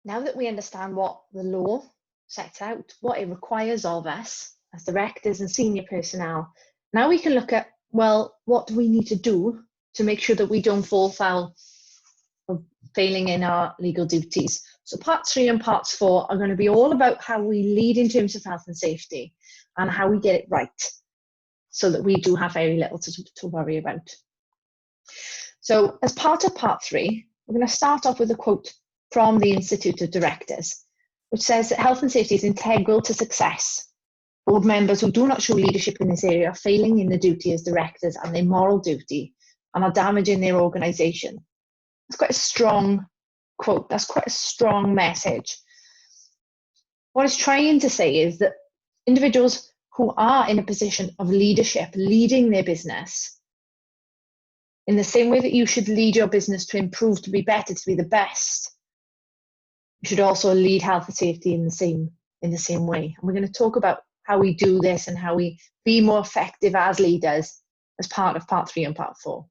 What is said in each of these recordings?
Now that we understand what the law sets out, what it requires of us as directors and senior personnel, now we can look at, well, what do we need to do to make sure that we don't fall foul of failing in our legal duties? So parts 3 and parts 4 are going to be all about how we lead in terms of health and safety and how we get it right so that we do have very little to worry about. So as part of part 3, we're going to start off with a quote from the Institute of Directors, which says that health and safety is integral to success. Board members who do not show leadership in this area are failing in their duty as directors and their moral duty and are damaging their organisation. That's quite a strong quote. That's quite a strong message. What it's trying to say is that individuals who are in a position of leadership, leading their business, in the same way that you should lead your business to improve, to be better, to be the best, you should also lead health and safety in the same way. And we're going to talk about how we do this and how we be more effective as leaders as part of part 3 and part 4.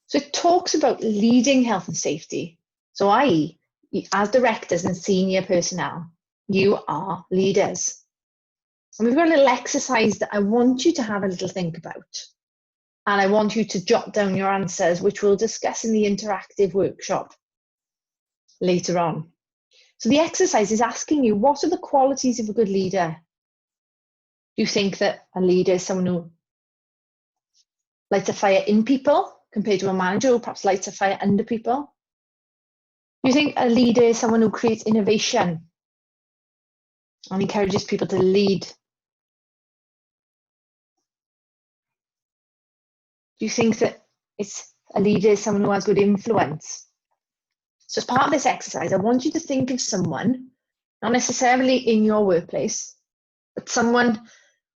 So it talks about leading health and safety. So i.e., as directors and senior personnel, you are leaders. And we've got a little exercise that I want you to have a little think about. And I want you to jot down your answers, which we'll discuss in the interactive workshop later on. So the exercise is asking you, what are the qualities of a good leader? Do you think that a leader is someone who lights a fire in people compared to a manager who perhaps lights a fire under people? Do you think a leader is someone who creates innovation and encourages people to lead? Do you think that a leader is someone who has good influence? So as part of this exercise, I want you to think of someone, not necessarily in your workplace, but someone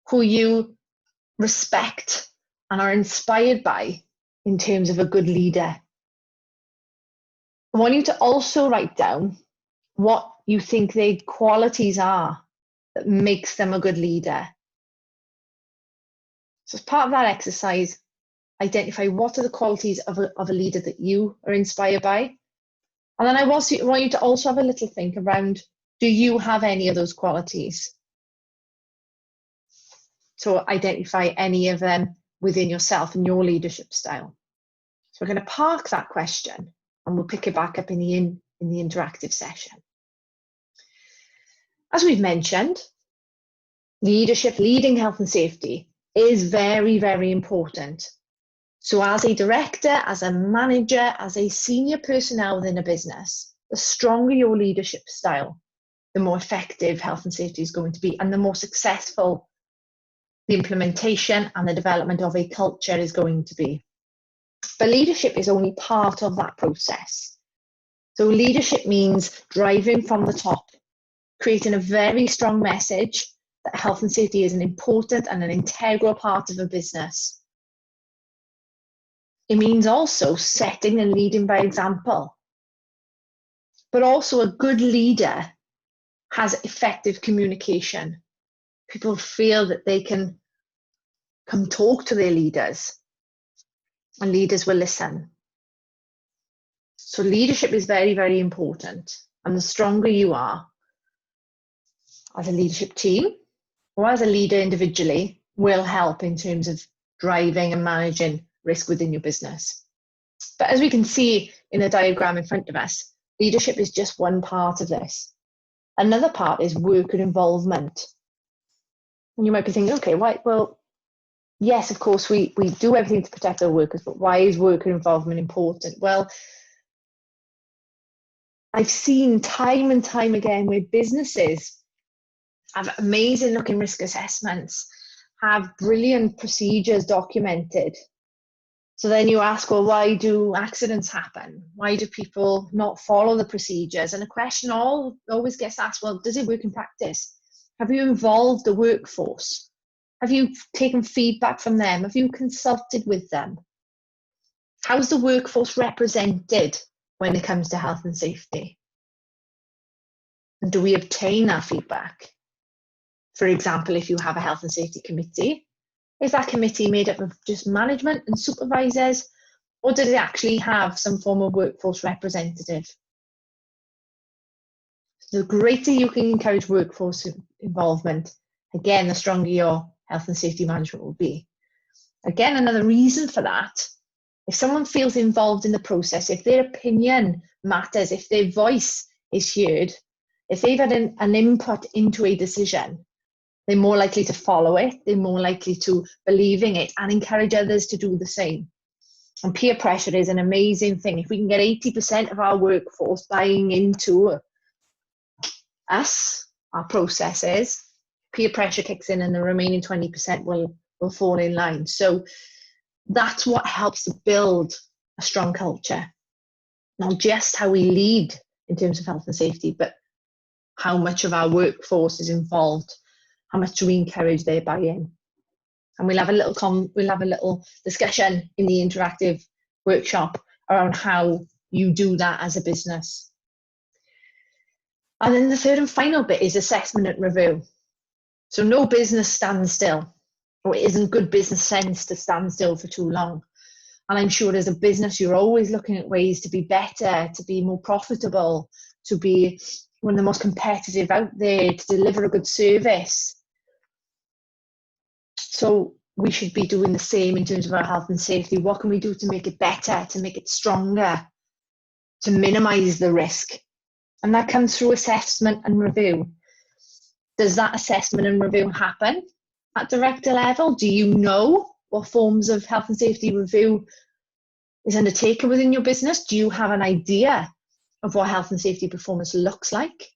who you respect and are inspired by in terms of a good leader. I want you to also write down what you think their qualities are that makes them a good leader. So as part of that exercise, identify what are the qualities of a leader that you are inspired by. And then I want you to also have a little think around, do you have any of those qualities? So identify any of them within yourself and your leadership style. So we're going to park that question and we'll pick it back up in the interactive session. As we've mentioned, leadership, leading health and safety is very, very important. So as a director, as a manager, as a senior personnel within a business, the stronger your leadership style, the more effective health and safety is going to be, and the more successful the implementation and the development of a culture is going to be. But leadership is only part of that process. So leadership means driving from the top, creating a very strong message that health and safety is an important and an integral part of a business. It means also setting and leading by example. But also a good leader has effective communication. People feel that they can come talk to their leaders and leaders will listen. So leadership is very, very important. And the stronger you are as a leadership team or as a leader individually will help in terms of driving and managing risk within your business. But as we can see in the diagram in front of us, leadership is just one part of this. Another part is worker involvement. And you might be thinking, okay, why? Well, yes, of course, we do everything to protect our workers, but why is worker involvement important? Well, I've seen time and time again where businesses have amazing looking risk assessments, have brilliant procedures documented. So then you ask, well, why do accidents happen? Why do people not follow the procedures? And a question always gets asked, well, does it work in practice? Have you involved the workforce? Have you taken feedback from them? Have you consulted with them? How's the workforce represented when it comes to health and safety? And do we obtain that feedback? For example, if you have a health and safety committee, is that committee made up of just management and supervisors? or does it actually have some form of workforce representative? The greater you can encourage workforce involvement, again, the stronger your health and safety management will be. Again, another reason for that, if someone feels involved in the process, if their opinion matters, if their voice is heard, if they've had an input into a decision, they're more likely to follow it, they're more likely to believe in it and encourage others to do the same. And peer pressure is an amazing thing. If we can get 80% of our workforce buying into us, our processes, peer pressure kicks in and the remaining 20% will fall in line. So that's what helps to build a strong culture. Not just how we lead in terms of health and safety, but how much of our workforce is involved, how much do we encourage their buy-in. And we'll have a little discussion in the interactive workshop around how you do that as a business. And then the third and final bit is assessment and review. So no business stands still, or it isn't good business sense to stand still for too long. And I'm sure as a business, you're always looking at ways to be better, to be more profitable, to be one of the most competitive out there, to deliver a good service. So we should be doing the same in terms of our health and safety. What can we do to make it better, to make it stronger, to minimize the risk? And that comes through assessment and review. Does that assessment and review happen at director level? Do you know what forms of health and safety review is undertaken within your business? Do you have an idea of what health and safety performance looks like?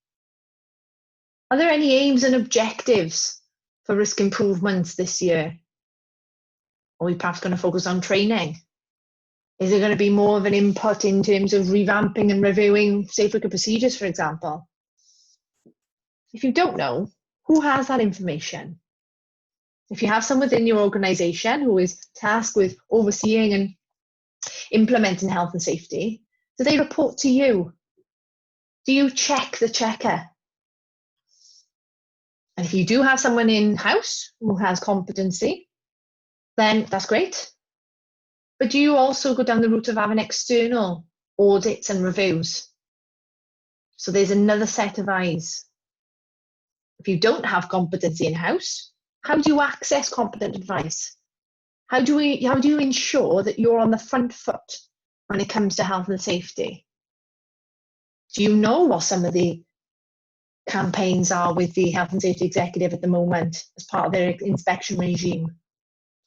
Are there any aims and objectives for risk improvements this year? Are we perhaps going to focus on training? Is there going to be more of an input in terms of revamping and reviewing safe worker procedures, for example? If you don't know, who has that information? If you have someone within your organisation who is tasked with overseeing and implementing health and safety, do they report to you? Do you check the checker? And if you do have someone in-house who has competency, then that's great. But do you also go down the route of having external audits and reviews? So there's another set of eyes. If you don't have competency in-house, how do you access competent advice? How do you ensure that you're on the front foot when it comes to health and safety? Do you know what some of the campaigns are with the health and safety executive at the moment as part of their inspection regime?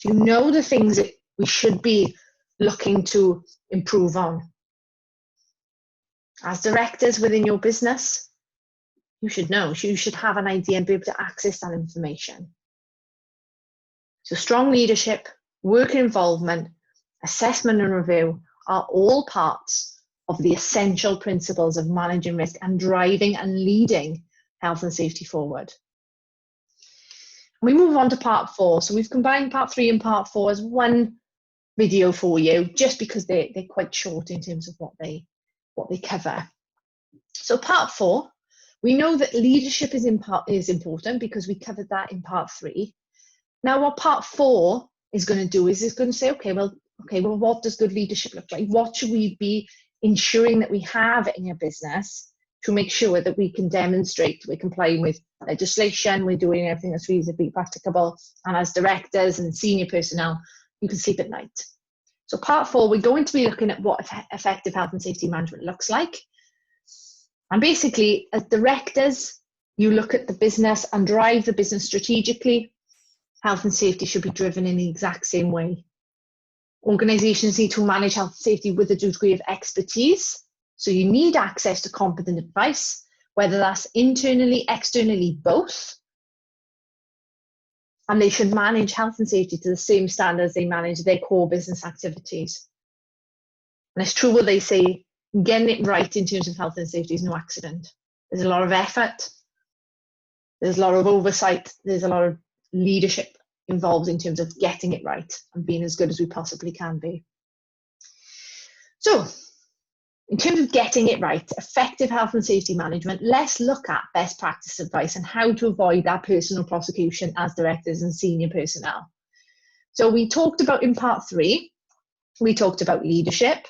Do you know the things that we should be looking to improve on? As directors within your business, you should know, you should have an idea and be able to access that information. So strong leadership, worker involvement, assessment and review are all parts of the essential principles of managing risk and driving and leading health and safety forward. We move on to part 4. So we've combined part 3 and part 4 as one video for you, just because they're quite short in terms of what they cover. So part 4, we know that leadership is important because we covered that in part 3. Now what part 4 is going to do is it's going to say, okay, well, what does good leadership look like? What should we be ensuring that we have in your business to make sure that we can demonstrate we're complying with legislation, we're doing everything that's reasonably practicable, and as directors and senior personnel, you can sleep at night. So part 4, we're going to be looking at what effective health and safety management looks like. And basically, as directors, you look at the business and drive the business strategically. Health and safety should be driven in the exact same way. Organizations need to manage health and safety with a degree of expertise. So you need access to competent advice, whether that's internally, externally, both. And they should manage health and safety to the same standards they manage their core business activities. And it's true what they say, getting it right in terms of health and safety is no accident. There's a lot of effort, there's a lot of oversight, there's a lot of leadership involved in terms of getting it right and being as good as we possibly can be. So, in terms of getting it right, effective health and safety management, let's look at best practice advice and how to avoid that personal prosecution as directors and senior personnel. So we talked about in part 3 we talked about leadership,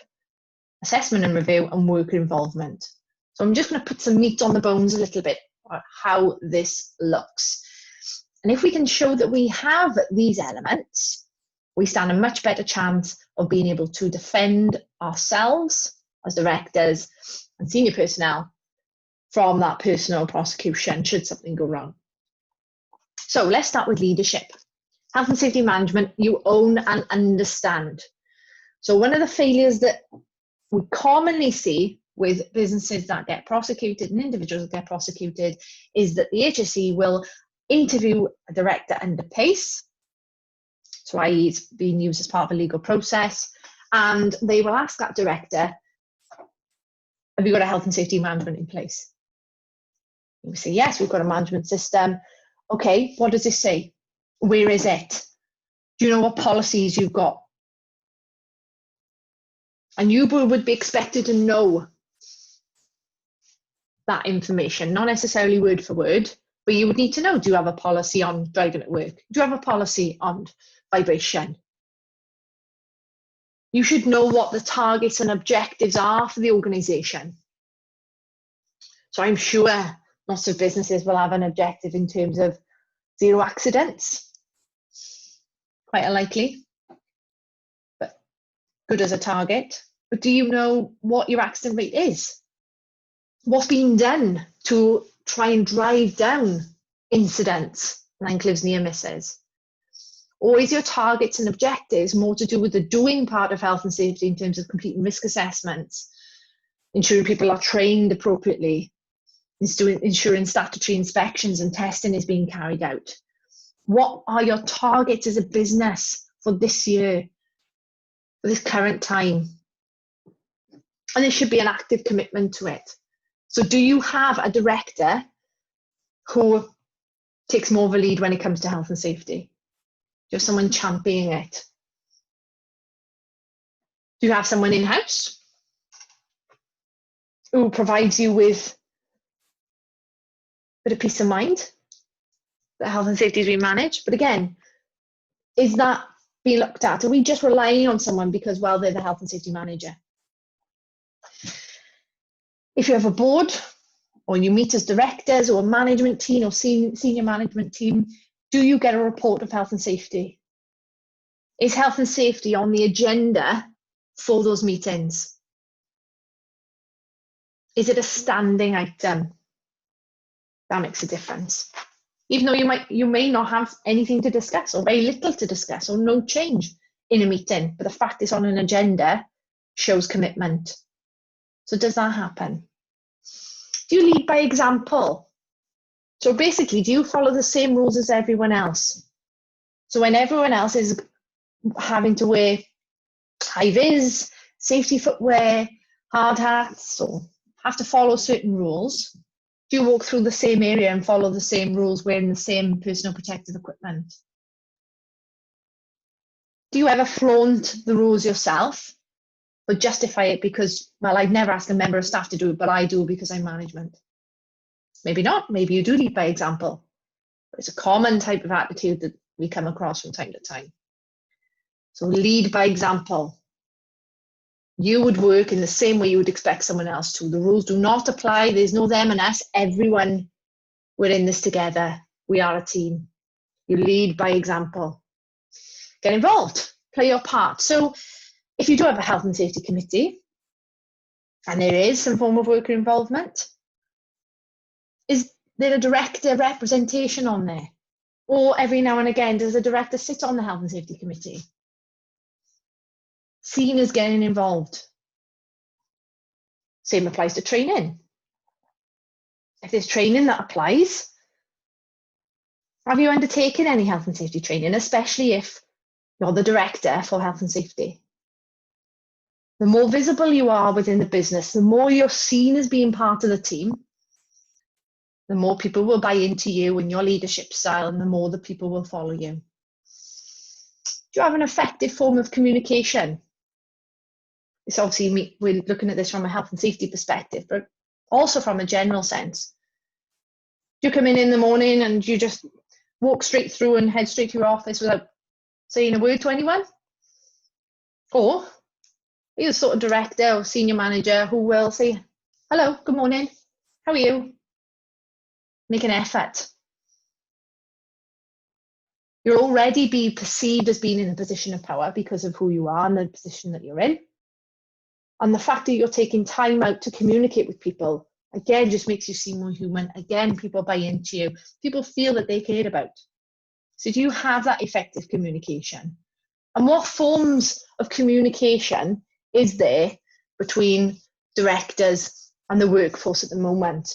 assessment and review, and worker involvement. So I'm just going to put some meat on the bones a little bit on how this looks. And if we can show that we have these elements, we stand a much better chance of being able to defend ourselves as directors and senior personnel from that personal prosecution should something go wrong. So let's start with leadership. Health and safety management, you own and understand. So one of the failures that we commonly see with businesses that get prosecuted and individuals that get prosecuted is that the HSE will interview a director under PACE, so i.e. it's being used as part of a legal process, and they will ask that director, have you got a health and safety management in place? We say, yes, we've got a management system. Okay, what does it say? Where is it? Do you know what policies you've got? And you would be expected to know that information, not necessarily word for word, but you would need to know, do you have a policy on driving at work? Do you have a policy on vibration? You should know what the targets and objectives are for the organisation. So I'm sure lots of businesses will have an objective in terms of 0 accidents, quite likely, but good as a target. But do you know what your accident rate is? What's being done to try and drive down incidents, and that includes near misses? Or is your targets and objectives more to do with the doing part of health and safety in terms of completing risk assessments, ensuring people are trained appropriately, ensuring statutory inspections and testing is being carried out? What are your targets as a business for this year, for this current time? And there should be an active commitment to it. So do you have a director who takes more of a lead when it comes to health and safety? Do you have someone championing it? Do you have someone in-house who provides you with a bit of peace of mind that health and safety is being managed? But again, is that being looked at? Are we just relying on someone because, well, they're the health and safety manager? If you have a board, or you meet as directors or a management team or senior management team, do you get a report of health and safety? Is health and safety on the agenda for those meetings? Is it a standing item? That makes a difference. Even though you may not have anything to discuss or very little to discuss or no change in a meeting, but the fact it's on an agenda shows commitment. So does that happen? Do you lead by example? So basically, do you follow the same rules as everyone else? So when everyone else is having to wear high-vis, safety footwear, hard hats, or have to follow certain rules, do you walk through the same area and follow the same rules wearing the same personal protective equipment? Do you ever flaunt the rules yourself or justify it because, well, I'd never ask a member of staff to do it, but I do because I'm management? Maybe not. Maybe you do lead by example. But it's a common type of attitude that we come across from time to time. So lead by example. You would work in the same way you would expect someone else to. The rules do not apply. There's no them and us. Everyone, we're in this together. We are a team. You lead by example. Get involved. Play your part. So if you do have a health and safety committee, and there is some form of worker involvement, is there a director representation on there? Or every now and again, does a director sit on the health and safety committee? Seen as getting involved. Same applies to training. If there's training that applies, have you undertaken any health and safety training, especially if you're the director for health and safety? The more visible you are within the business, the more you're seen as being part of the team, the more people will buy into you and your leadership style, and the more the people will follow you. Do you have an effective form of communication? It's obviously, we're looking at this from a health and safety perspective, but also from a general sense. Do you come in the morning and you just walk straight through and head straight to your office without saying a word to anyone? Or you're the sort of director or senior manager who will say, hello, good morning, how are you? Make an effort. You'll already be perceived as being in a position of power because of who you are and the position that you're in. And the fact that you're taking time out to communicate with people, again, just makes you seem more human. Again, people buy into you. People feel that they cared about. So do you have that effective communication? And what forms of communication is there between directors and the workforce at the moment?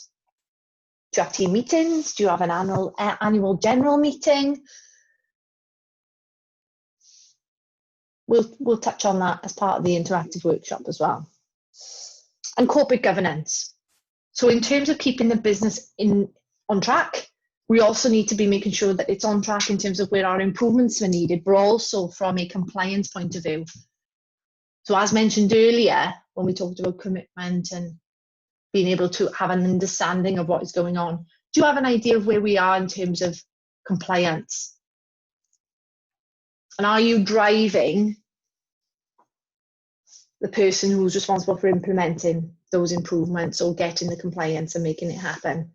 Do you have team meetings? Do you have an annual general meeting? We'll touch on that as part of the interactive workshop as well. And corporate governance. So in terms of keeping the business on track, we also need to be making sure that it's on track in terms of where our improvements are needed, but also from a compliance point of view. So as mentioned earlier, when we talked about commitment and being able to have an understanding of what is going on, do you have an idea of where we are in terms of compliance? And are you driving the person who's responsible for implementing those improvements or getting the compliance and making it happen?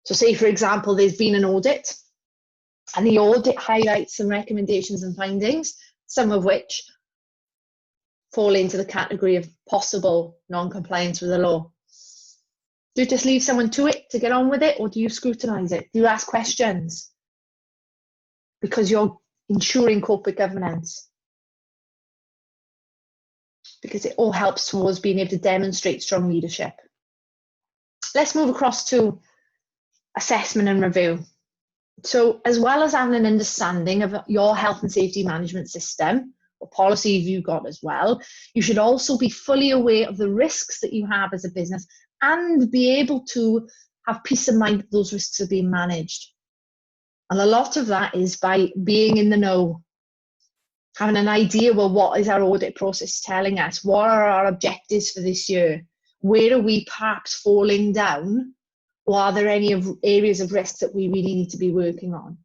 So say, for example, there's been an audit and the audit highlights some recommendations and findings, some of which fall into the category of possible non-compliance with the law. Do you just leave someone to it to get on with it, or do you scrutinise it? Do you ask questions? Because you're ensuring corporate governance. Because it all helps towards being able to demonstrate strong leadership. Let's move across to assessment and review. So as well as having an understanding of your health and safety management system, or policy you've got as well, you should also be fully aware of the risks that you have as a business and be able to have peace of mind that those risks are being managed. And a lot of that is by being in the know, having an idea, well, what is our audit process telling us? What are our objectives for this year? Where are we perhaps falling down? Or are there any areas of risk that we really need to be working on?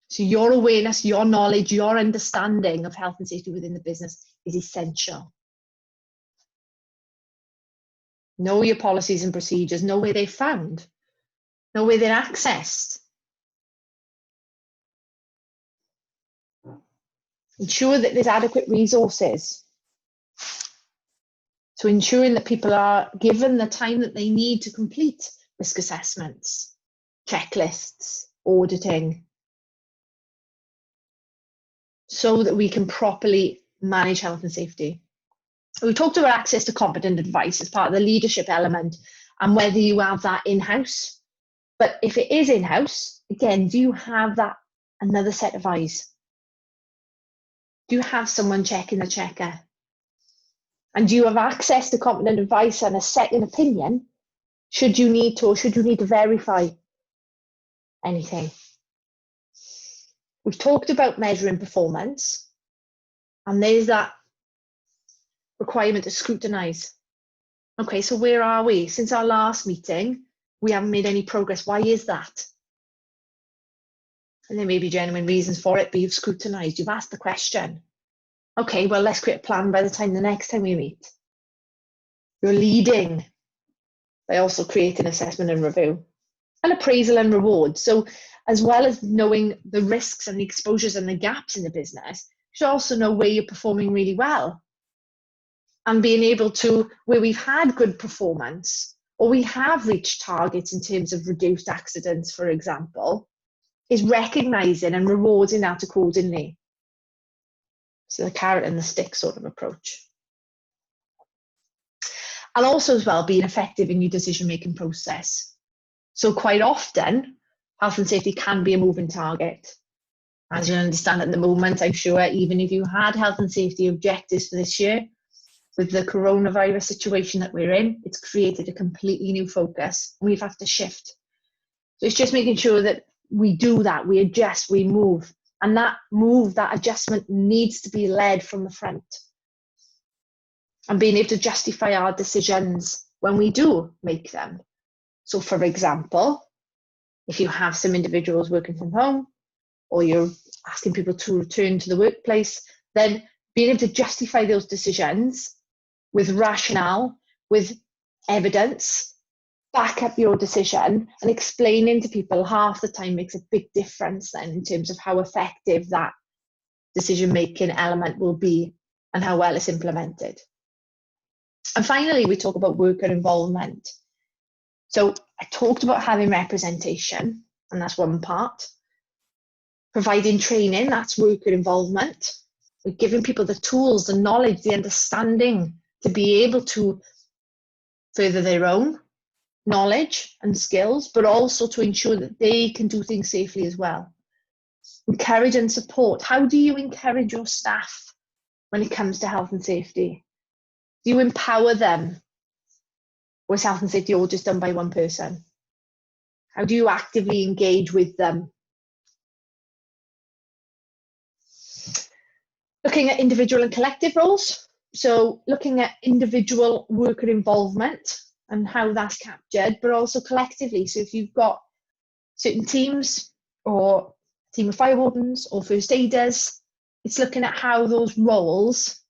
So your awareness, your knowledge, your understanding of health and safety within the business is essential. Know your policies and procedures, know where they're found, know where they're accessed. Ensure that there's adequate resources. So ensuring that people are given the time that they need to complete risk assessments, checklists, auditing, so that we can properly manage health and safety. We talked about access to competent advice as part of the leadership element and whether you have that in-house. But if it is in-house, again, do you have that another set of eyes? Do you have someone checking the checker? And do you have access to competent advice and a second opinion should you need to, or should you need to verify anything? We've talked about measuring performance, and there's that requirement to scrutinise. Okay, so where are we? Since our last meeting, we haven't made any progress. Why is that? And there may be genuine reasons for it, but you've scrutinised, you've asked the question. Okay, well, let's create a plan by the time the next time we meet. You're leading by also creating assessment and review. And appraisal and reward. So as well as knowing the risks and the exposures and the gaps in the business, you should also know where you're performing really well. And being able to, where we've had good performance, or we have reached targets in terms of reduced accidents, for example, is recognising and rewarding that accordingly. So the carrot and the stick sort of approach. And also as well, being effective in your decision-making process. So quite often, health and safety can be a moving target. As you understand at the moment, I'm sure even if you had health and safety objectives for this year, with the coronavirus situation that we're in, it's created a completely new focus. We have to shift. So it's just making sure that we do that, we adjust, we move. And that move, that adjustment needs to be led from the front. And being able to justify our decisions when we do make them. So for example, if you have some individuals working from home, or you're asking people to return to the workplace, then being able to justify those decisions with rationale, with evidence, back up your decision, and explaining to people half the time makes a big difference then in terms of how effective that decision-making element will be and how well it's implemented. And finally, we talk about worker involvement. So I talked about having representation, and that's one part. Providing training, that's worker involvement. We're giving people the tools, the knowledge, the understanding to be able to further their own knowledge and skills, but also to ensure that they can do things safely as well. Encourage and support. How do you encourage your staff when it comes to health and safety? Do you empower them? Or is health and safety all just done by one person? How do you actively engage with them? Looking at individual and collective roles. So looking at individual worker involvement and how that's captured, but also collectively. So if you've got certain teams or a team of fire wardens or first aiders, it's looking at how those roles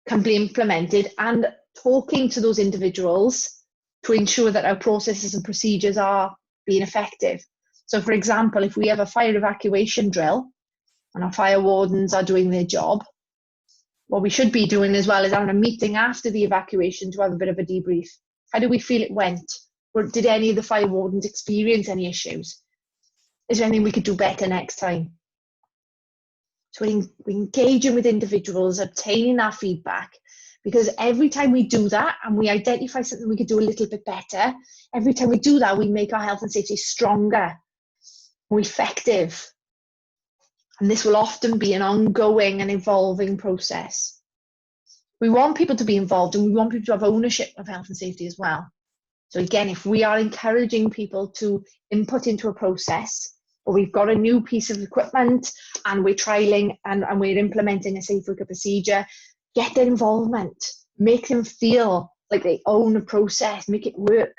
can be implemented and talking to those individuals to ensure that our processes and procedures are being effective. So for example, if we have a fire evacuation drill and our fire wardens are doing their job, what we should be doing as well is having a meeting after the evacuation to have a bit of a debrief. How do we feel it went? Or did any of the fire wardens experience any issues? Is there anything we could do better next time? So we're engaging with individuals, obtaining that feedback, because every time we do that and we identify something we could do a little bit better, every time we do that, we make our health and safety stronger, more effective. And this will often be an ongoing and evolving process. We want people to be involved and we want people to have ownership of health and safety as well. So again, if we are encouraging people to input into a process, or we've got a new piece of equipment and we're trialing and we're implementing a safe worker procedure, get their involvement, make them feel like they own the process, make it work.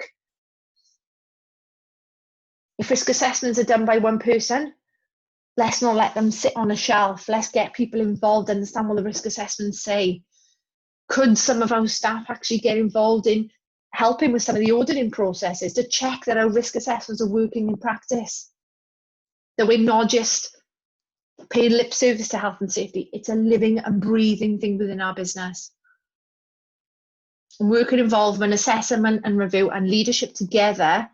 If risk assessments are done by one person, let's not let them sit on a shelf. Let's get people involved, understand what the risk assessments say. Could some of our staff actually get involved in helping with some of the auditing processes to check that our risk assessments are working in practice? That we're not just paying lip service to health and safety. It's a living and breathing thing within our business. And worker involvement, assessment and review and leadership together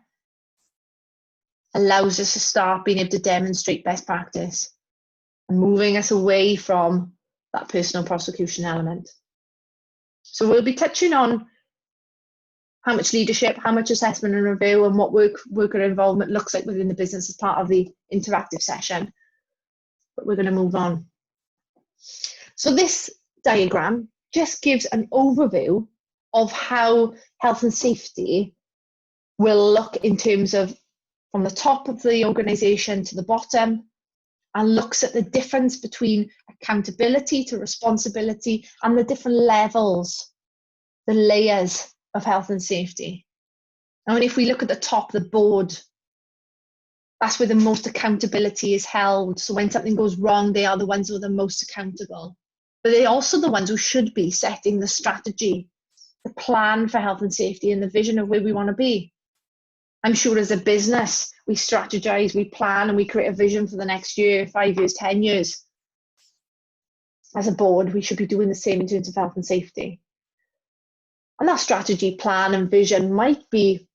allows us to start being able to demonstrate best practice and moving us away from that personal prosecution element. So we'll be touching on how much leadership, how much assessment and review, and what worker involvement looks like within the business as part of the interactive session. But we're going to move on. So this diagram just gives an overview of how health and safety will look in terms of from the top of the organisation to the bottom, and looks at the difference between accountability to responsibility and the different levels, the layers of health and safety. And if we look at the top, the board, that's where the most accountability is held. So when something goes wrong, they are the ones who are the most accountable. But they're also the ones who should be setting the strategy, the plan for health and safety, and the vision of where we want to be. I'm sure as a business, we strategize, we plan, and we create a vision for the next year, 5 years, 10 years. As a board, we should be doing the same in terms of health and safety. And that strategy, plan, and vision might be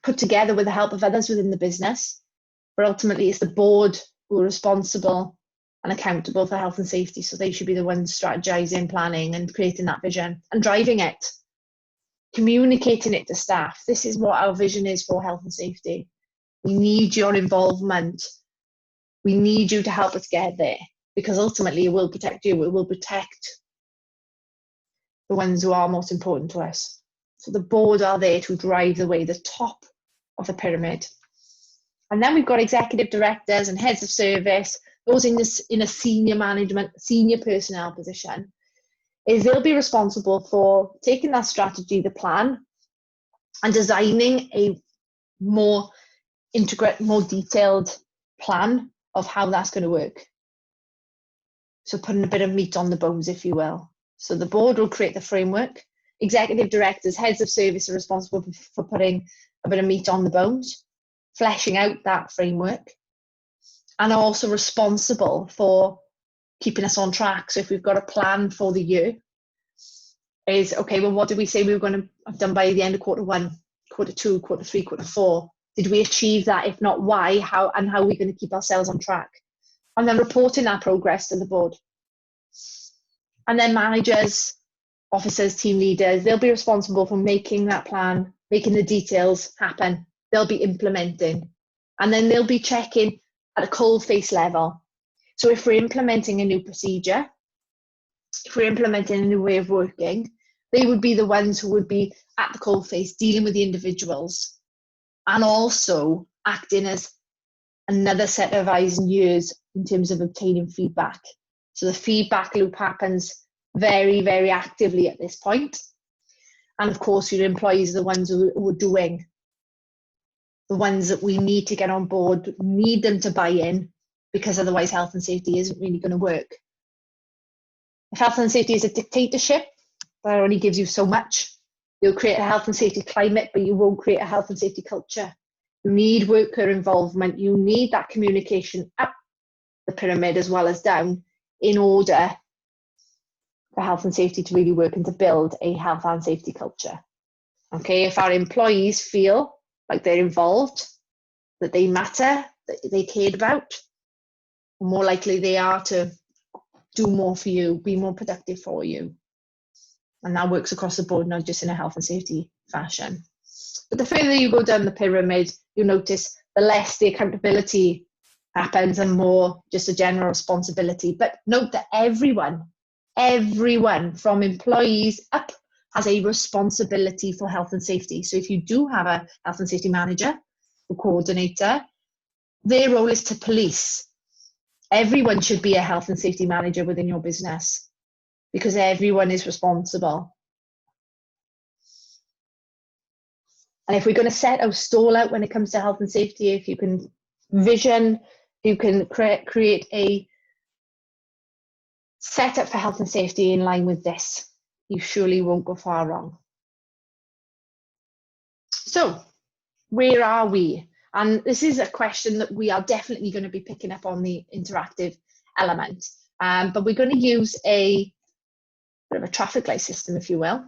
put together with the help of others within the business, but ultimately it's the board who are responsible and accountable for health and safety. So they should be the ones strategizing, planning, and creating that vision and driving it. Communicating it to staff. This is what our vision is for health and safety. We need your involvement. We need you to help us get there, because ultimately it will protect you. It will protect the ones who are most important to us. So the board are there to drive the way, the top of the pyramid. And then we've got executive directors and heads of service, those in a senior management, senior personnel position. Is they'll be responsible for taking that strategy, the plan, and designing a more integrated, more detailed plan of how that's going to work. So putting a bit of meat on the bones, if you will. So the board will create the framework. Executive directors, heads of service are responsible for putting a bit of meat on the bones, fleshing out that framework, and are also responsible for keeping us on track. So if we've got a plan for the year, is okay, well, what did we say we were going to have done by the end of quarter one, quarter two, quarter three, quarter four? Did we achieve that? If not, why? How? And how are we going to keep ourselves on track? And then reporting that progress to the board. And then managers, officers, team leaders, they'll be responsible for making that plan, making the details happen. They'll be implementing. And then they'll be checking at a cold face level. So if we're implementing a new procedure, if we're implementing a new way of working, they would be the ones who would be at the cold face, dealing with the individuals, and also acting as another set of eyes and ears in terms of obtaining feedback. So the feedback loop happens very, very actively at this point. And of course, your employees are the ones who are doing, the ones that we need to get on board, need them to buy in, because otherwise health and safety isn't really going to work. If health and safety is a dictatorship, that only gives you so much. You'll create a health and safety climate, but you won't create a health and safety culture. You need worker involvement. You need that communication up the pyramid as well as down in order for health and safety to really work and to build a health and safety culture. Okay, if our employees feel like they're involved, that they matter, that they cared about, the more likely they are to do more for you, be more productive for you. And that works across the board, not just in a health and safety fashion. But the further you go down the pyramid, you'll notice the less the accountability happens and more just a general responsibility. But note that everyone from employees up has a responsibility for health and safety. So if you do have a health and safety manager or coordinator, their role is to police. Everyone should be a health and safety manager within your business because everyone is responsible. And if we're going to set our stall out when it comes to health and safety, if you can vision, you can create a setup for health and safety in line with this, you surely won't go far wrong. So where are we? And this is a question that we are definitely going to be picking up on the interactive element. But we're going to use a bit of a traffic light system, if you will.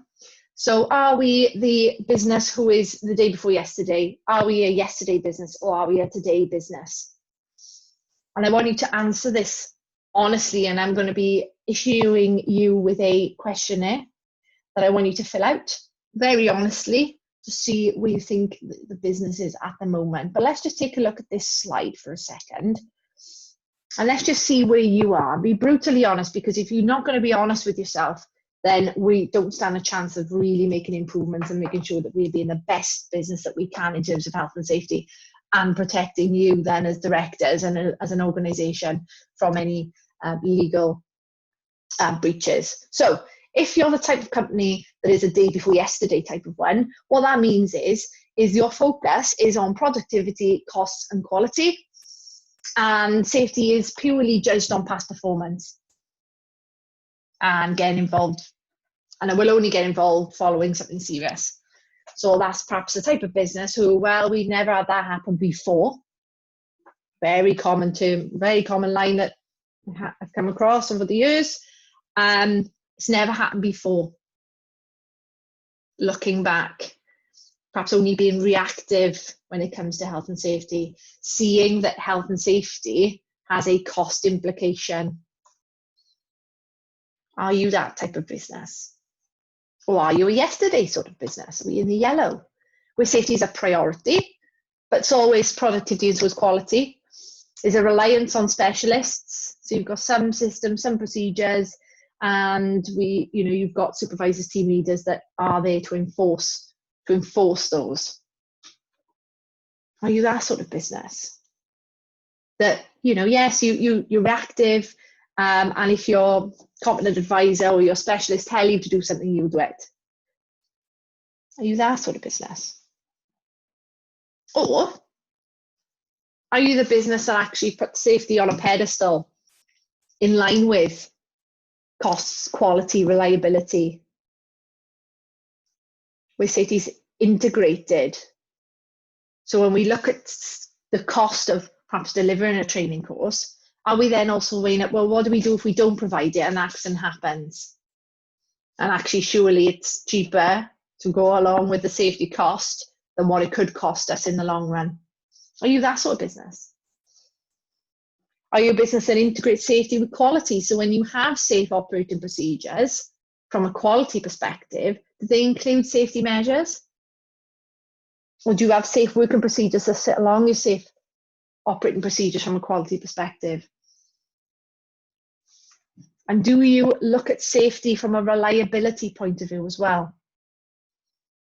So are we the business who is the day before yesterday? Are we a yesterday business or are we a today business? And I want you to answer this honestly, and I'm going to be issuing you with a questionnaire that I want you to fill out very honestly to see where you think the business is at the moment. But let's just take a look at this slide for a second. And let's just see where you are. Be brutally honest, because if you're not going to be honest with yourself, then we don't stand a chance of really making improvements and making sure that we're being the best business that we can in terms of health and safety and protecting you then as directors and as an organisation from any legal breaches. So if you're the type of company that is a day before yesterday type of one, what that means is your focus is on productivity, costs and quality, and safety is purely judged on past performance and getting involved. And I will only get involved following something serious. So that's perhaps the type of business who, well, we never had that happen before. Very common term, very common line that I've come across over the years. It's never happened before. Looking back, perhaps only being reactive when it comes to health and safety, seeing that health and safety has a cost implication. Are you that type of business? Or are you a yesterday sort of business? Are we in the yellow? Where safety is a priority, but it's always productivity as well as quality. There's a reliance on specialists. So you've got some systems, some procedures, and you've got supervisors, team leaders that are there to enforce those. Are you that sort of business? That, yes, you're active, and if your competent advisor or your specialist tell you to do something, you'll do it. Are you that sort of business? Or are you the business that actually puts safety on a pedestal in line with costs, quality, reliability, where safety is integrated. So when we look at the cost of perhaps delivering a training course, are we then also weighing up, well, what do we do if we don't provide it and an accident happens? And actually, surely it's cheaper to go along with the safety cost than what it could cost us in the long run. Are you that sort of business? Are you a business that integrates safety with quality? So when you have safe operating procedures, from a quality perspective, do they include safety measures? Or do you have safe working procedures that sit along your safe operating procedures from a quality perspective? And do you look at safety from a reliability point of view as well?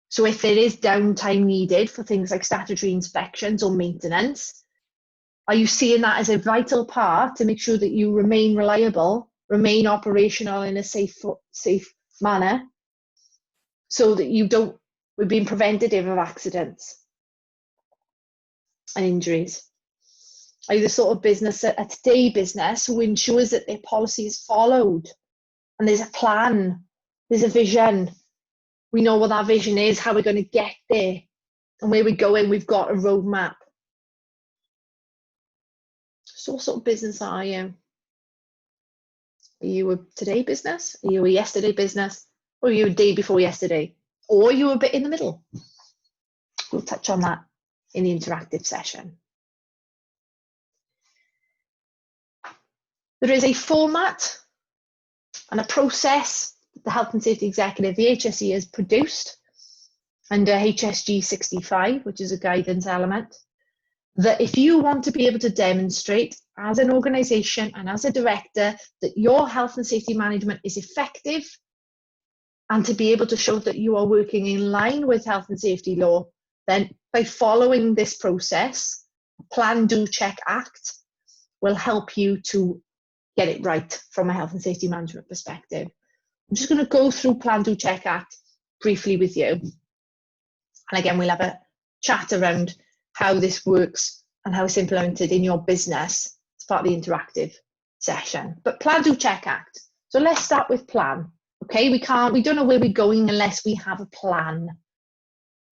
So if there is downtime needed for things like statutory inspections or maintenance, are you seeing that as a vital part to make sure that you remain reliable, remain operational in a safe manner, so that we're being preventative of accidents and injuries? Are you the sort of business, a today business, who ensures that their policy is followed and there's a plan, there's a vision? We know what that vision is, how we're going to get there, and where we're going. We've got a roadmap. So what sort of business are you? Are you a today business? Are you a yesterday business? Or are you a day before yesterday? Or are you a bit in the middle? We'll touch on that in the interactive session. There is a format and a process that the Health and Safety Executive, the HSE, has produced under HSG 65, which is a guidance element, that if you want to be able to demonstrate as an organisation and as a director that your health and safety management is effective, and to be able to show that you are working in line with health and safety law, then by following this process, Plan, Do, Check, Act will help you to get it right from a health and safety management perspective. I'm just going to go through Plan, Do, Check, Act briefly with you. And again, we'll have a chat around how this works and how it's implemented in your business as part of the interactive session. But Plan, Do, Check, Act. So let's start with plan. Okay, we don't know where we're going unless we have a plan.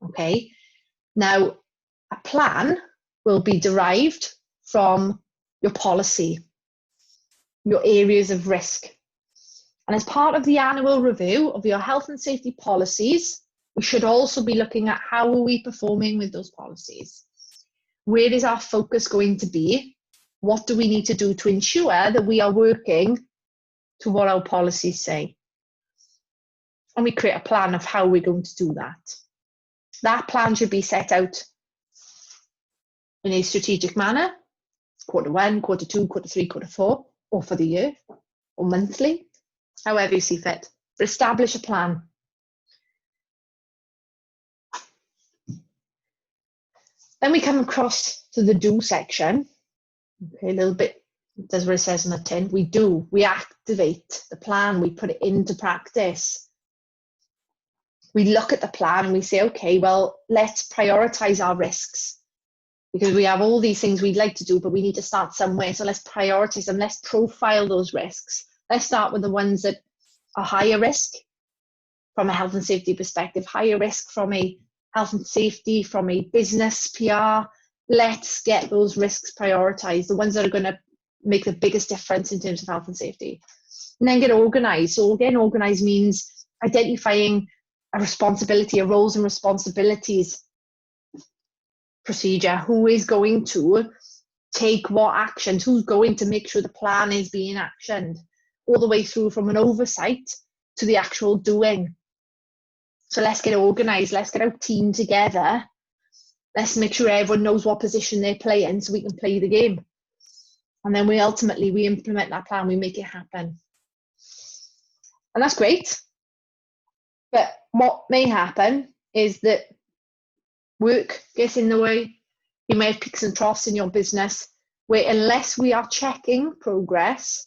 Okay, now a plan will be derived from your policy, your areas of risk. And as part of the annual review of your health and safety policies, we should also be looking at how are we performing with those policies. Where is our focus going to be? What do we need to do to ensure that we are working to what our policies say? And we create a plan of how we're going to do that. That plan should be set out in a strategic manner, Q1, Q2, Q3, Q4, or for the year, or monthly, however you see fit. But establish a plan. Then we come across to the do section. Okay, a little bit, that's what it says on the tin. We activate the plan, we put it into practice. We look at the plan and we say, okay, well, let's prioritize our risks, because we have all these things we'd like to do, but we need to start somewhere. So let's prioritize them. Let's profile those risks. Let's start with the ones that are higher risk from a health and safety perspective, higher risk from a health and safety, from a business PR. Let's get those risks prioritized, the ones that are going to make the biggest difference in terms of health and safety. And then get organized. So again, organized means identifying a responsibility, a roles and responsibilities procedure. Who is going to take what actions? Who's going to make sure the plan is being actioned? All the way through from an oversight to the actual doing. So let's get organized. Let's get our team together. Let's make sure everyone knows what position they're playing so we can play the game. And then we implement that plan. We make it happen. And that's great. But what may happen is that work gets in the way. You may have peaks and troughs in your business where, unless we are checking progress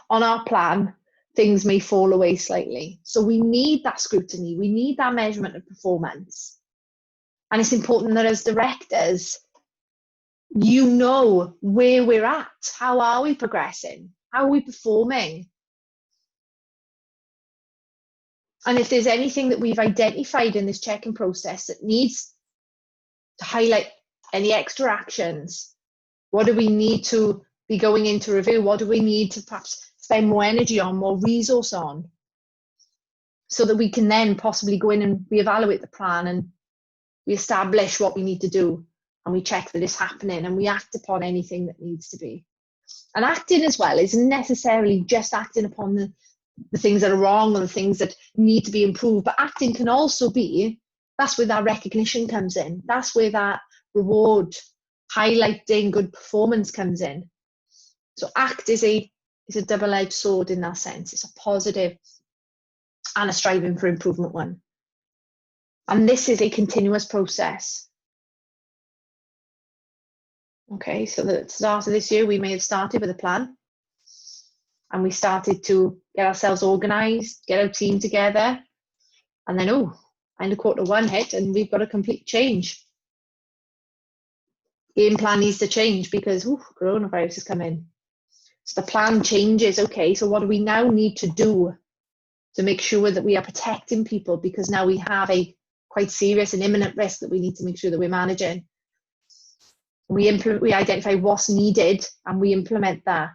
on our plan, things may fall away slightly. So we need that scrutiny. We need that measurement of performance. And it's important that as directors, you know where we're at. How are we progressing? How are we performing? And if there's anything that we've identified in this check-in process that needs to highlight any extra actions, what do we need to be going into review? What do we need to perhaps spend more energy on, more resource on, so that we can then possibly go in and reevaluate the plan and we establish what we need to do, and we check that it's happening and we act upon anything that needs to be. And acting as well isn't necessarily just acting upon the things that are wrong or the things that need to be improved, but acting can also be, that's where that recognition comes in. That's where that reward, highlighting good performance comes in. So act is a double-edged sword in that sense. It's a positive and a striving for improvement one. And this is a continuous process. Okay, so at the start of this year, we may have started with a plan, and we started to get ourselves organised, get our team together, and then, end of quarter one hit, and we've got a complete change. Game plan needs to change because coronavirus has come in. So the plan changes. Okay, so what do we now need to do to make sure that we are protecting people, because now we have a quite serious and imminent risk that we need to make sure that we're managing. We identify what's needed and we implement that.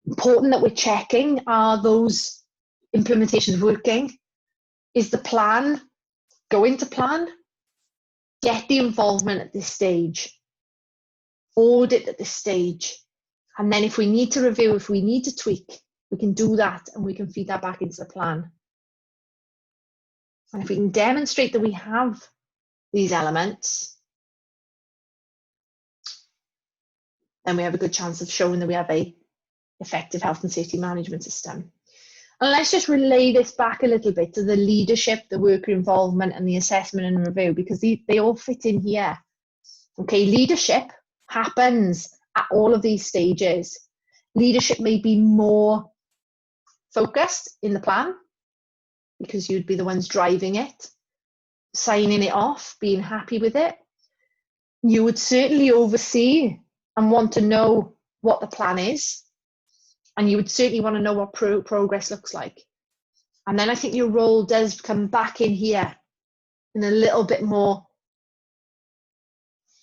Important that we're checking, are those implementations working? Is the plan going to plan? Get the involvement at this stage. Audit at this stage. And then if we need to review, if we need to tweak, we can do that and we can feed that back into the plan. And if we can demonstrate that we have these elements, then we have a good chance of showing that we have a effective health and safety management system. And let's just relay this back a little bit to the leadership, the worker involvement, and the assessment and review, because they all fit in here. Okay, leadership happens at all of these stages. Leadership may be more focused in the plan because you'd be the ones driving it, signing it off, being happy with it. You would certainly oversee and want to know what the plan is. And you would certainly want to know what progress looks like. And then I think your role does come back in here in a little bit more,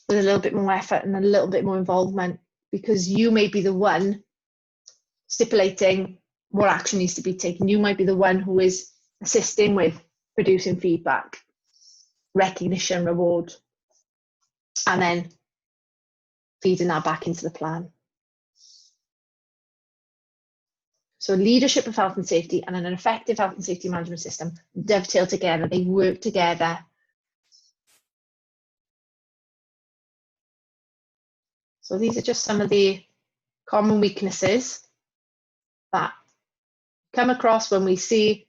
with a little bit more effort and a little bit more involvement, because you may be the one stipulating what action needs to be taken. You might be the one who is assisting with producing feedback, recognition, reward, and then feeding that back into the plan. So leadership of health and safety and an effective health and safety management system dovetail together, they work together. So these are just some of the common weaknesses that come across when we see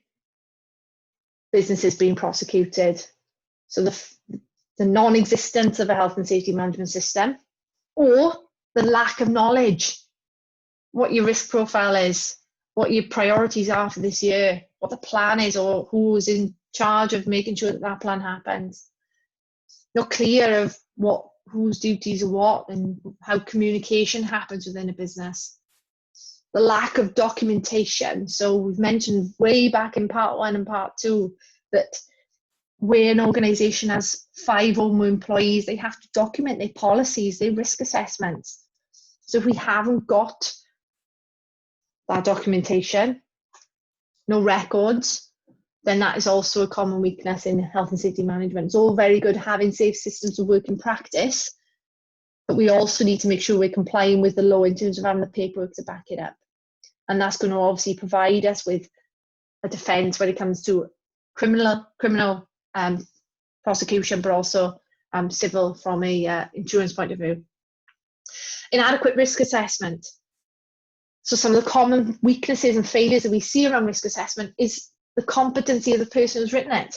businesses being prosecuted. So the non-existence of a health and safety management system, or the lack of knowledge, what your risk profile is, what your priorities are for this year, what the plan is, or who's in charge of making sure that that plan happens. Not clear of whose duties are what and how communication happens within a business. The lack of documentation. So we've mentioned way back in part 1 and part 2 that where an organisation has 5 or more employees, they have to document their policies, their risk assessments. So if we haven't got that documentation, no records, then that is also a common weakness in health and safety management. It's all very good having safe systems of work in practice, but we also need to make sure we're complying with the law in terms of having the paperwork to back it up. And that's going to obviously provide us with a defence when it comes to criminal prosecution, but also civil from a insurance point of view. Inadequate risk assessment. So some of the common weaknesses and failures that we see around risk assessment is the competency of the person who's written it.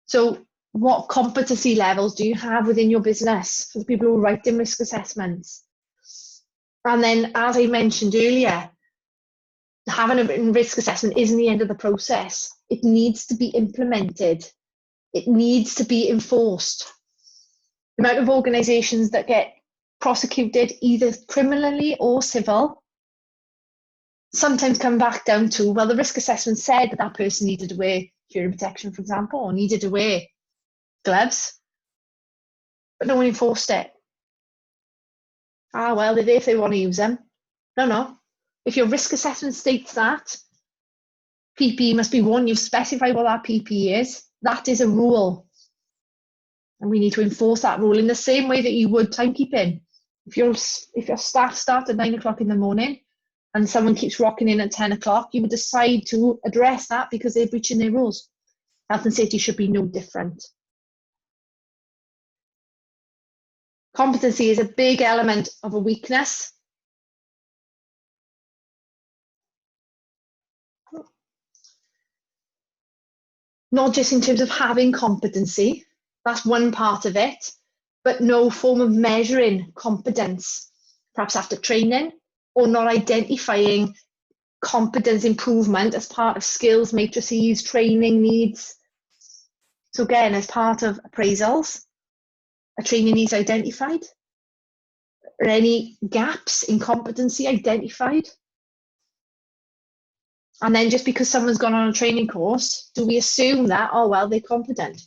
So what competency levels do you have within your business for the people who are writing risk assessments? And then, as I mentioned earlier, having a written risk assessment isn't the end of the process. It needs to be implemented. It needs to be enforced. The amount of organisations that get prosecuted either criminally or civil sometimes come back down to, well, the risk assessment said that that person needed to wear hearing protection, for example, or needed to wear gloves, but no one enforced it. Ah, well, they're there if they want to use them. No. If your risk assessment states that PPE must be worn, you've specified what that PPE is, that is a rule. And we need to enforce that rule in the same way that you would timekeeping. If your staff start at 9 o'clock in the morning and someone keeps rocking in at 10 o'clock, you would decide to address that because they're breaching their rules. Health and safety should be no different. Competency is a big element of a weakness. Not just in terms of having competency, that's one part of it, but no form of measuring competence, perhaps after training, or not identifying competence improvement as part of skills matrices, training needs. So again, as part of appraisals, a training needs identified. Are any gaps in competency identified? And then just because someone's gone on a training course, do we assume that, oh, well, they're competent?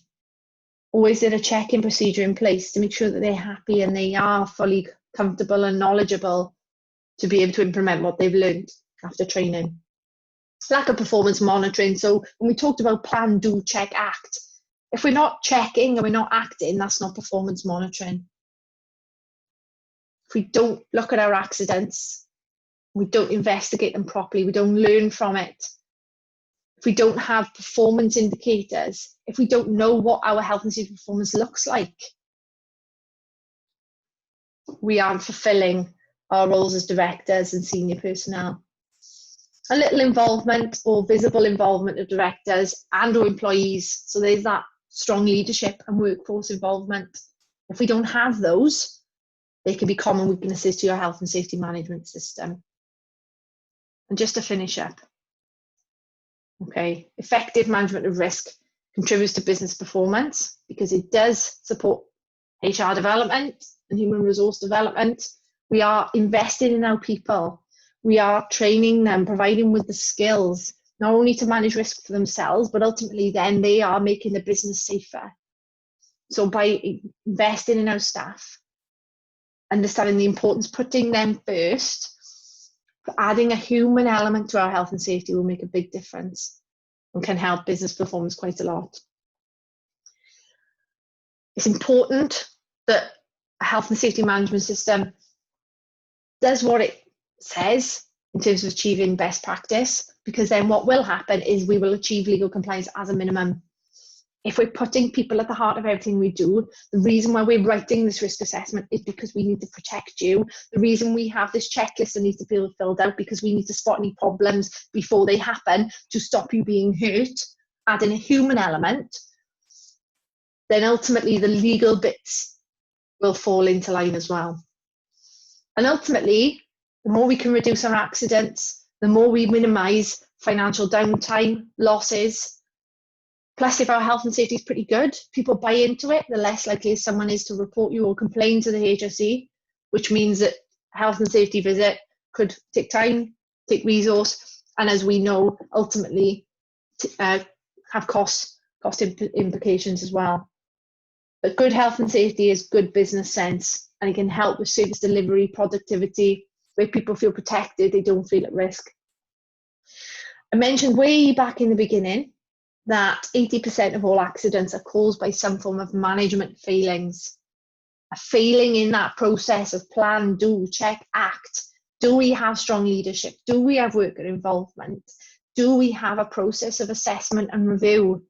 Or is there a check-in procedure in place to make sure that they're happy and they are fully comfortable and knowledgeable to be able to implement what they've learned after training? It's lack of performance monitoring. So when we talked about plan, do, check, act, if we're not checking and we're not acting, that's not performance monitoring. If we don't look at our accidents, we don't investigate them properly, we don't learn from it, if we don't have performance indicators, if we don't know what our health and safety performance looks like, we aren't fulfilling our roles as directors and senior personnel. A little involvement or visible involvement of directors and or employees. So there's that strong leadership and workforce involvement. If we don't have those, they can be common weaknesses to your health and safety management system. And just to finish up, okay, effective management of risk contributes to business performance because it does support HR development and human resource development. We are investing in our people. We are training them, providing with the skills, not only to manage risk for themselves, but ultimately then they are making the business safer. So by investing in our staff, understanding the importance, putting them first, adding a human element to our health and safety will make a big difference and can help business performance quite a lot. It's important that a health and safety management system does what it says in terms of achieving best practice, because then what will happen is we will achieve legal compliance as a minimum. If we're putting people at the heart of everything we do, the reason why we're writing this risk assessment is because we need to protect you. The reason we have this checklist that needs to be filled out because we need to spot any problems before they happen to stop you being hurt, adding a human element, then ultimately the legal bits will fall into line as well. And ultimately, the more we can reduce our accidents, the more we minimise financial downtime, losses. Plus, if our health and safety is pretty good, people buy into it, the less likely someone is to report you or complain to the HSE, which means that a health and safety visit could take time, take resource, and as we know, ultimately have cost implications as well. But good health and safety is good business sense, and it can help with service delivery, productivity, where people feel protected, they don't feel at risk. I mentioned way back in the beginning that 80% of all accidents are caused by some form of management failings. A failing in that process of plan, do, check, act. Do we have strong leadership? Do we have worker involvement? Do we have a process of assessment and review?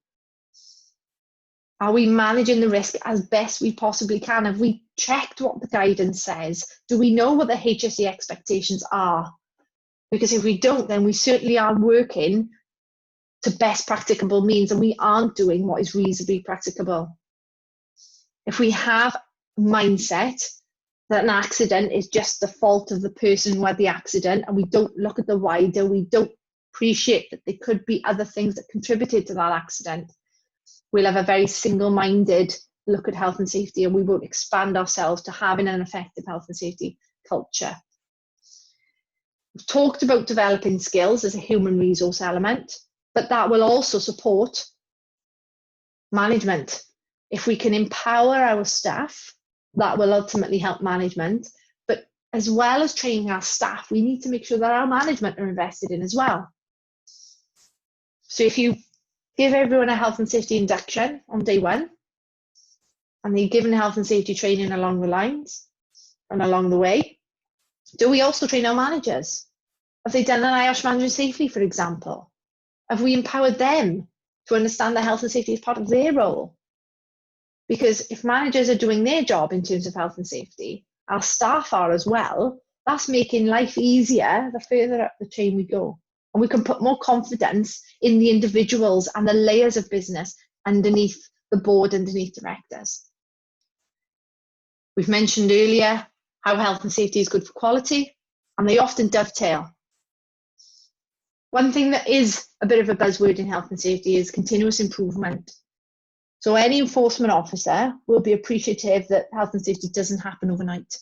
Are we managing the risk as best we possibly can? Have we checked what the guidance says? Do we know what the HSE expectations are? Because if we don't, then we certainly are working to best practicable means and we aren't doing what is reasonably practicable. If we have a mindset that an accident is just the fault of the person who had the accident and we don't look at the wider, we don't appreciate that there could be other things that contributed to that accident, we'll have a very single-minded look at health and safety and we won't expand ourselves to having an effective health and safety culture. We've talked about developing skills as a human resource element, but that will also support management. If we can empower our staff, that will ultimately help management. But as well as training our staff, we need to make sure that our management are invested in as well. So if you give everyone a health and safety induction on day one, and they're given health and safety training along the lines and along the way, do we also train our managers? Have they done an IOSH management safely, for example? Have we empowered them to understand that health and safety is part of their role? Because if managers are doing their job in terms of health and safety, our staff are as well, that's making life easier the further up the chain we go. And we can put more confidence in the individuals and the layers of business underneath the board, underneath directors. We've mentioned earlier how health and safety is good for quality, and they often dovetail. One thing that is a bit of a buzzword in health and safety is continuous improvement. So any enforcement officer will be appreciative that health and safety doesn't happen overnight.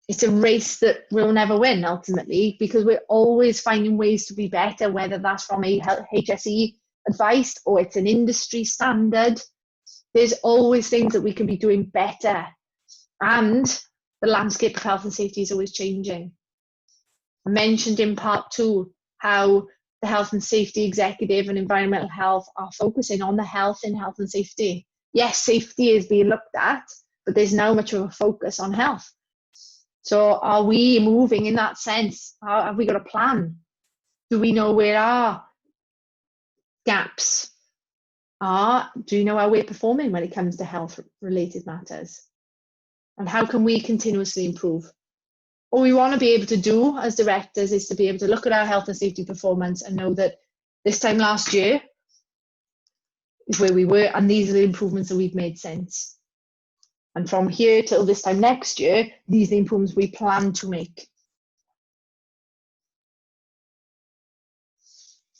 It's a race that we'll never win ultimately, because we're always finding ways to be better, whether that's from a HSE advice or it's an industry standard. There's always things that we can be doing better. And the landscape of health and safety is always changing. I mentioned in part 2 how the health and safety executive and environmental health are focusing on the health in health and safety. Yes, safety is being looked at, but there's now much of a focus on health. So are we moving in that sense? Have we got a plan? Do we know where our gaps are? Do you know how we're performing when it comes to health related matters? And how can we continuously improve? What we want to be able to do as directors is to be able to look at our health and safety performance and know that this time last year is where we were, and these are the improvements that we've made since. And from here till this time next year, these are the improvements we plan to make.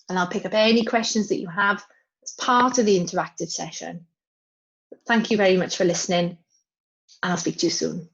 And I'll pick up any questions that you have as part of the interactive session. Thank you very much for listening, and I'll speak to you soon.